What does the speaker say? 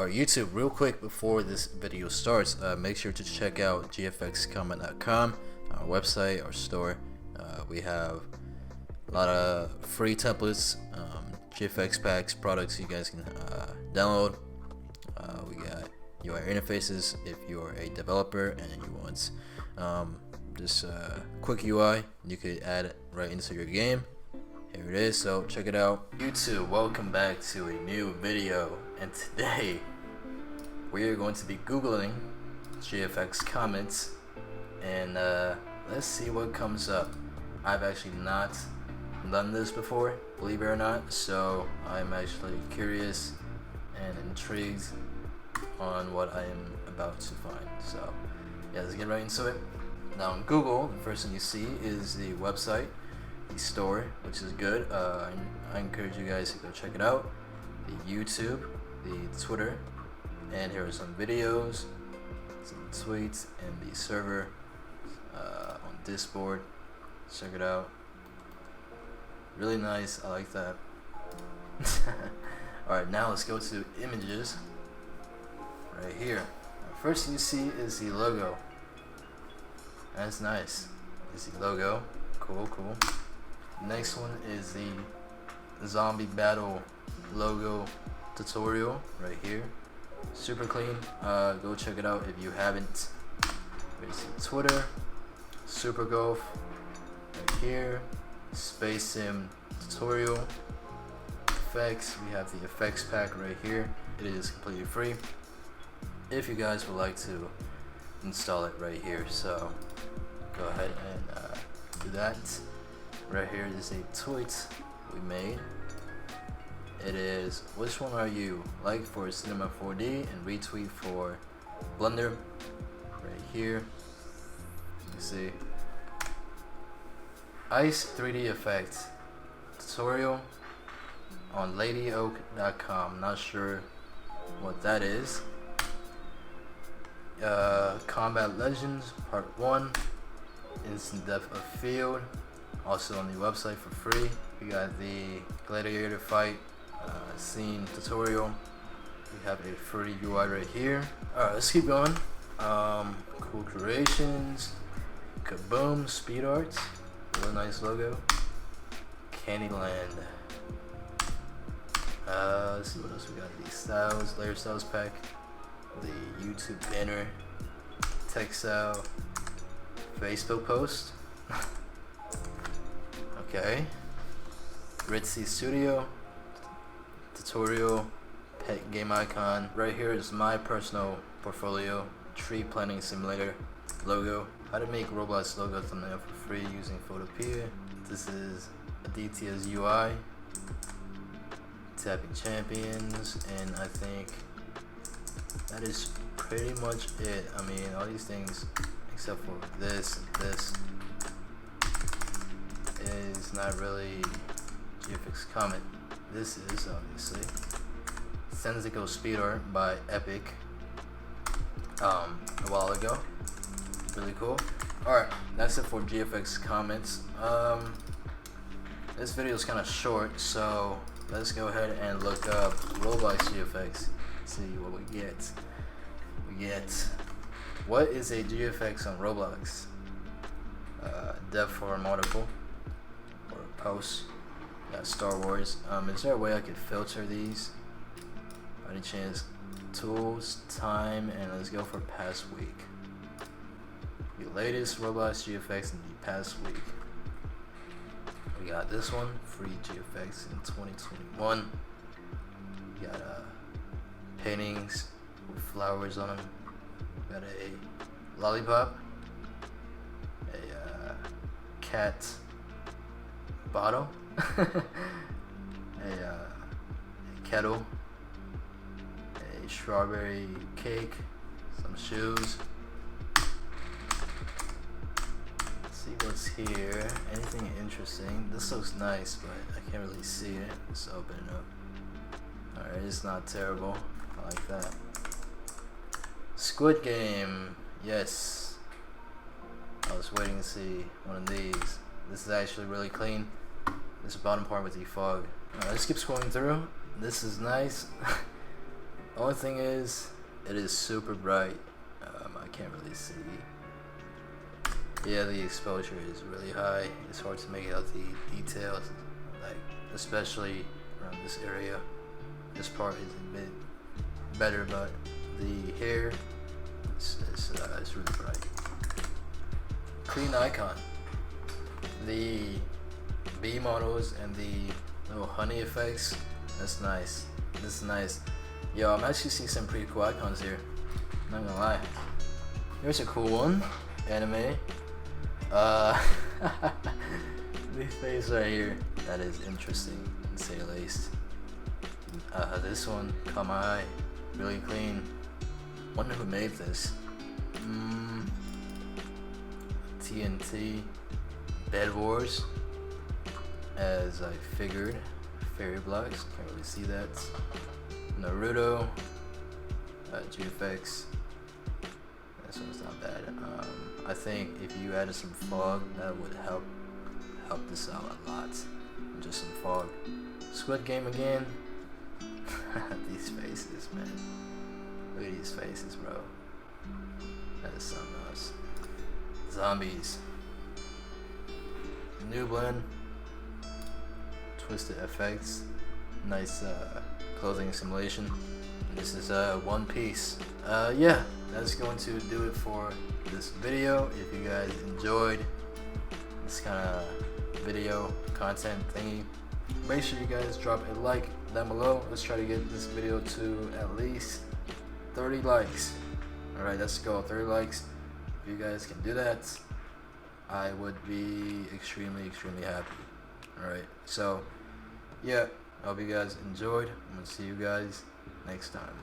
Alright, YouTube, real quick before this video starts, make sure to check out gfxcomment.com, our website, our store. We have a lot of free templates, GFX packs, products you guys can download. We got UI interfaces if you're a developer and you want just quick UI, you could add it right into your game. Here it is, so check it out. YouTube, welcome back to a new video, and today we are going to be googling GFX comments and let's see what comes up. I've actually not done this before, believe it or not, so I'm actually curious and intrigued on what I am about to find. So yeah, let's get right into it. Now on Google, the first thing you see is the website, the store, which is good. I encourage you guys to go check it out. The YouTube, the Twitter, and here are some videos, some tweets, and the server on Discord. Check it out. Really nice. I like that. Alright, now let's go to images. Right here. First thing you see is the logo. That's nice. Is the logo. Cool, cool. Next one is the zombie battle logo tutorial right here. Super clean. Go check it out if you haven't. There's the Twitter, Super Golf right here, Space Sim tutorial, effects. We have the effects pack right here. It is completely free if you guys would like to install it right here. So go ahead and do that. Right here is a tweet we made. It is, which one are you? Like for Cinema 4D and retweet for Blender. Right here. You see. Ice 3D effect tutorial on ladyoak.com. Not sure what that is. Combat Legends Part 1. Instant depth of field. Also on the website for free. We got the gladiator fight scene tutorial. We have a free UI right here. Alright, let's keep going. Cool creations. Kaboom speed arts. Really nice logo. Candyland. Let's see what else we got. The styles, layer styles pack. The YouTube banner. Textile. Facebook post. Okay. Ritzy Studio tutorial, pet game icon. Right here is my personal portfolio, tree planting simulator logo. How to make Roblox logo thumbnail for free using Photopea. This is a DTS UI, tapping champions, and I think that is pretty much it. I mean, all these things except for this and this is not really GFX comment. This is obviously Sensico speed art by Epic a while ago. Really cool. Alright, that's it for GFX comments. This video is kind of short, so let's go ahead and look up ROBLOX GFX. See what we get. We get, what is a GFX on Roblox? Dev forum article or post. Got Star Wars. Is there a way I could filter these? By any chance? Tools, time, and let's go for past week. The latest Roblox GFX in the past week. We got this one, free GFX in 2021. We got paintings with flowers on them. We got a lollipop, a cat bottle, a kettle, a strawberry cake, some shoes. Let's see what's here. Anything interesting? This looks nice, but I can't really see it. Let's open it up. Alright, it's not terrible. I like that. Squid Game. Yes. I was waiting to see one of these. This is actually really clean. This bottom part with the fog. Let's keep scrolling through. This is nice. Only thing is, it is super bright. I can't really see. Yeah, the exposure is really high. It's hard to make out the details, like especially around this area. This part is a bit better, but the hair is really bright. Clean icon. The B models and the little honey effects. That's nice. This is nice. Yo, I'm actually seeing some pretty cool icons here. Not gonna lie. Here's a cool one. Anime. The face right here. That is interesting, to say the least. This one caught my eye. Really clean. Wonder who made this. TNT. Bed Wars. As I figured. Fairy blocks. Can't really see that. Naruto. GFX. This one's not bad. I think if you added some fog, that would help this out a lot. Just some fog. Squid Game again. These faces, man. Look at these faces, bro. That is something else. Zombies. New blend. Twisted effects. Nice clothing simulation. And this is One Piece. Yeah, that's going to do it for this video. If you guys enjoyed this kind of video content thingy, make sure you guys drop a like down below. Let's try to get this video to at least 30 likes. Alright, let's go. 30 likes. If you guys can do that, I would be extremely happy. Alright, so yeah, I hope you guys enjoyed. I'm gonna see you guys next time.